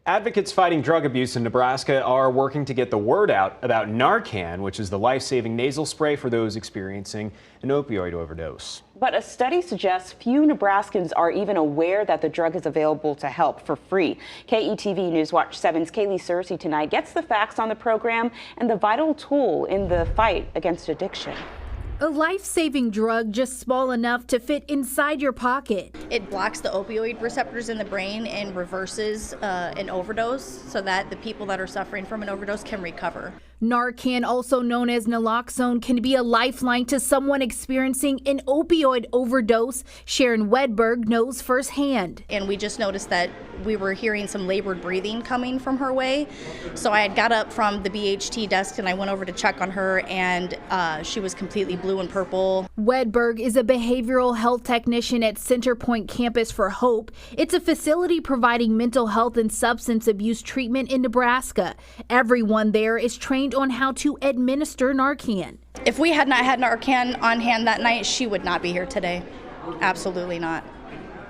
Advocates fighting drug abuse in Nebraska are working to get the word out about Narcan, which is the life-saving nasal spray for those experiencing an opioid overdose. But a study suggests few Nebraskans are even aware that the drug is available to help for free. KETV Newswatch 7's Kaylee Searcy tonight gets the facts on the program and the vital tool in the fight against addiction. A life-saving drug just small enough to fit inside your pocket. It blocks the opioid receptors in the brain and reverses an overdose so that the people that are suffering from an overdose can recover. Narcan, also known as naloxone, can be a lifeline to someone experiencing an opioid overdose. Sharon Wedberg knows firsthand. And we just noticed that we were hearing some labored breathing coming from her way. So I had got up from the BHT desk and I went over to check on her, and she was completely blue and purple. Wedberg is a behavioral health technician at Centerpoint Campus for Hope. It's a facility providing mental health and substance abuse treatment in Nebraska. Everyone there is trained on how to administer Narcan. If we had not had Narcan on hand that night, she would not be here today. Absolutely not.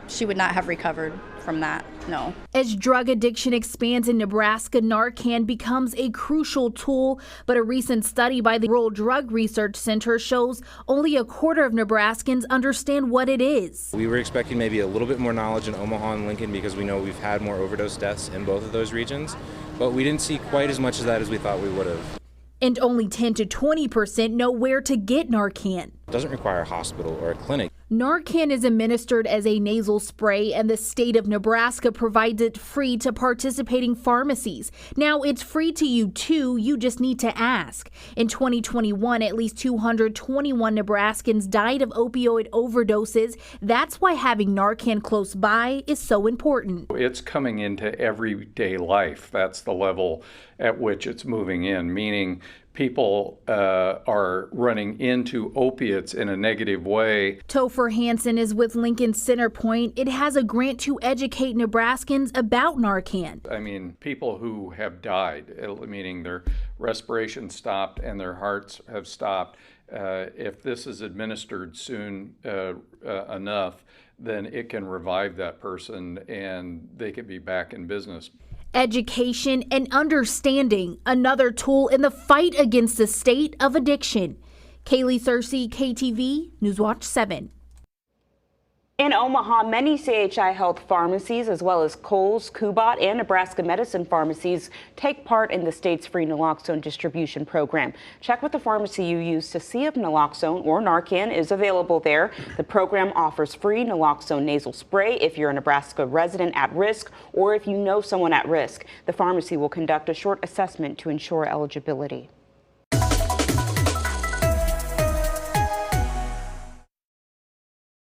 She would not have recovered from that, no. As drug addiction expands in Nebraska, Narcan becomes a crucial tool, but a recent study by the Rural Drug Research Center shows only a quarter of Nebraskans understand what it is. We were expecting maybe a little bit more knowledge in Omaha and Lincoln because we know we've had more overdose deaths in both of those regions, but we didn't see quite as much of that as we thought we would have. And only 10 to 20% know where to get Narcan. It doesn't require a hospital or a clinic. Narcan is administered as a nasal spray, and the state of Nebraska provides it free to participating pharmacies. Now, it's free to you too, you just need to ask. In 2021, at least 221 Nebraskans died of opioid overdoses. That's why having Narcan close by is so important. It's coming into everyday life. That's the level at which it's moving in, meaning people are running into opiates in a negative way. Topher Hansen is with Lincoln Centerpoint. It has a grant to educate Nebraskans about Narcan. I mean, people who have died, meaning their respiration stopped and their hearts have stopped, if this is administered soon enough, then it can revive that person and they can be back in business. Education and understanding, another tool in the fight against the state of addiction. Kaylee Searcy, KTV, Newswatch 7. In Omaha, many CHI Health pharmacies, as well as Kohl's, Kubat, and Nebraska Medicine pharmacies, take part in the state's free naloxone distribution program. Check with the pharmacy you use to see if naloxone or Narcan is available there. The program offers free naloxone nasal spray if you're a Nebraska resident at risk or if you know someone at risk. The pharmacy will conduct a short assessment to ensure eligibility.